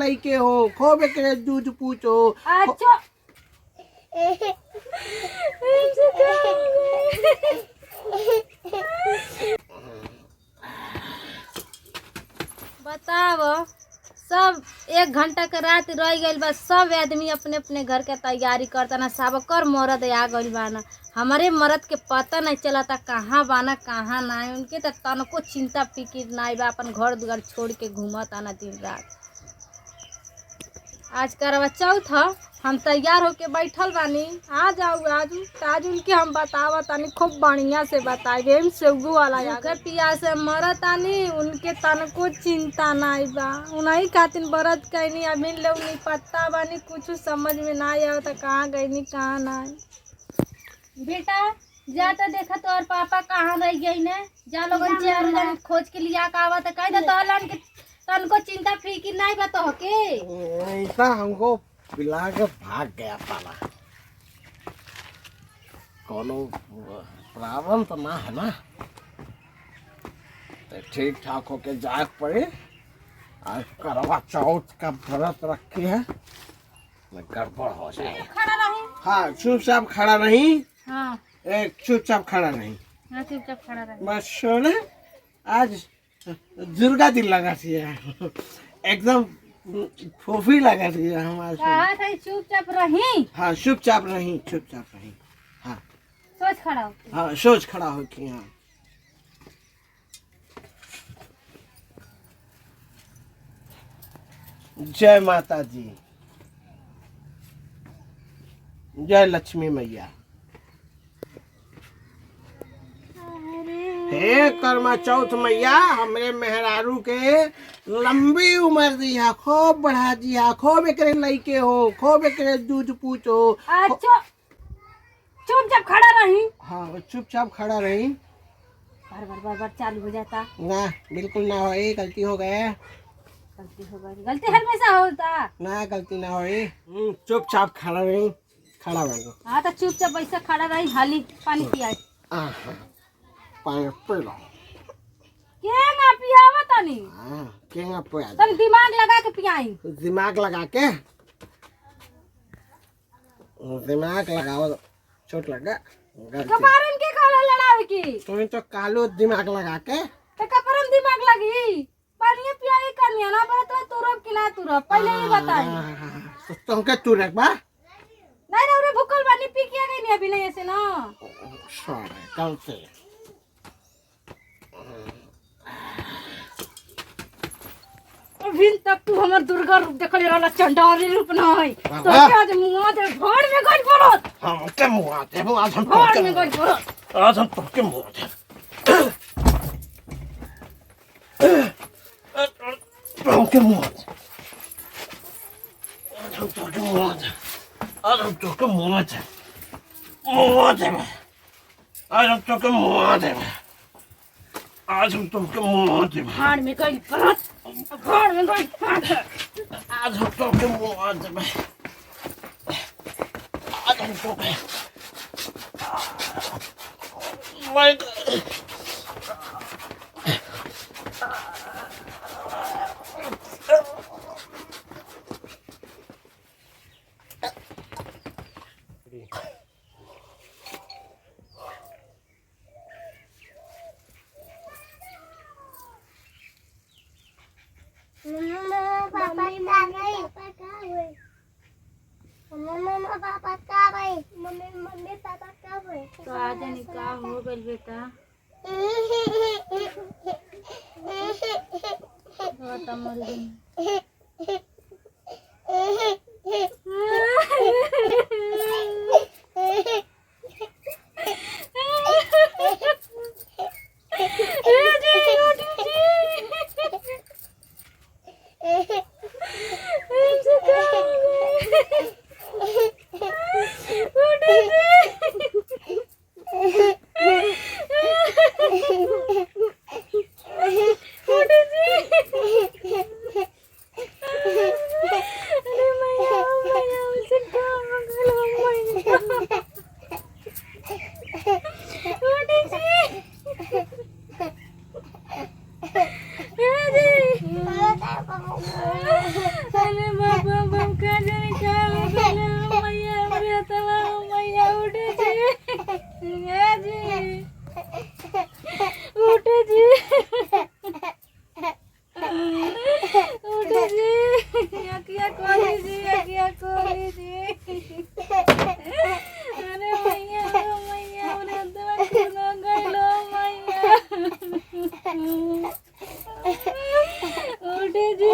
लइके हो, खूब एकरे दूध पूछो। अच्छा बताओ, सब 1 घंटा के रात रह गइल बा, सब आदमी अपने अपने घर के तैयारी करता ना, सबकर मरद आ गइल बा ना। हमारे मरद के पता नहीं चलता कहाँ बाना कहाँ ना है। उनके तो तनको चिंता फिकिर नहीं बा, अपन घर दुआर छोड़ के घूमत आना दिन रात। आज करवा चौथ ह, हम तैयार होके बैठल बानी। आ जाओ आज उनके हम बतावा तानी, खूब बढ़िया से बताए। हम सेगू वाला यार पिया से मरत आनी, उनके तनको चिंता नहीं बा। उन्हीं खातिर बरत कहनी, अभी लोग नहीं पता बानी, कुछ समझ में ना आवता कहाँ गईनी कहाँ नहीं। बेटा जा तो देखा तो और पापा कहाँ रह गई ने, जा लोगन चार जन खोज के लिया का आवा तो कह दे तोहलन के तनको चिंता फिकिर नहीं बा तो के। ऐसा हमको पिला के भाग गया पाला, कोनो प्रॉब्लम तो ना है ना, तो ठीक ठाक होके जाए पड़े। आज करवा चौथ का व्रत रखी है, मैं गड़बड़ हो जाए। खड़ा रही। हाँ चुपचाप खड़ा नहीं। हाँ एक चुपचाप खड़ा नहीं, हाँ चुपचाप खड़ा रही। बस सुन, आज दुर्गा दिन लगा थी एकदम फोफी लगा थी हमारे। कहा था चुपचाप रही। हाँ चुपचाप रही, चुपचाप रही। हाँ सोच खड़ा हो। हाँ सोच खड़ा हो कि हाँ। जय माता जी, जय लक्ष्मी मैया। हे कर्मा चौथ मैया, हमरे मेहरारू के लंबी उम्र दिया, खूब बढ़ा दिया, खूब एकरे लइके हो, खूब एकरे दूध पूछो। अच्छा चुपचाप खड़ा रही। हाँ चुपचाप खड़ा रही। बार बार चालू हो जाता ना बिल्कुल ना हो, गलती हो गए। गलती हो गई, गलती हमेशा होता ना, गलती ना हो। चुपचाप खड़ा रही, खड़ा रही। हाँ तो चुपचाप ऐसा खड़ा रही, हाली पानी पियाए। पानी पी लो। क्या ना पियावा तनी। क्या पिया? तनी दिमाग लगा के पियाई। दिमाग लगा के? दिमाग लगाओ चोट लगा। कपारन के काला लड़ावे की। तुम तो कालो दिमाग लगा के। तो कपारन दिमाग लगी। पानी पियाई कन्या ना पर तो तुरब कि ना तुरब पहले ही बताई। तुम के तुरक बा? नहीं रे भूखल पानी पी के गई नहीं अभी नहीं ऐसे ना। सॉरी गलती। अभी तक तू हमर दुर्गा रूप देखले रहला, चंडाली रूप नहीं। तो आज मुआ दे घर में गई पड़त। हम के मुआ दे, आज हम घर में गई पड़त। आज हम तो के मुआ दे। हम के मुआ दे। आज हम तो के मुआ दे। आज हम तो के मुआ दे। मुआ दे। आज हम तो के मुआ दे। आज हम तुमके मुआ दे। घर में गई पड़त। घर में गई पड़त। आज हम तुमके मुआ दे। आज हम तुमके तो आज निकाह हो गई बेटा। तो मर गई। गोली जी। अरे मैया उन्हें दवा सुना गइलो मैया। उठे जी।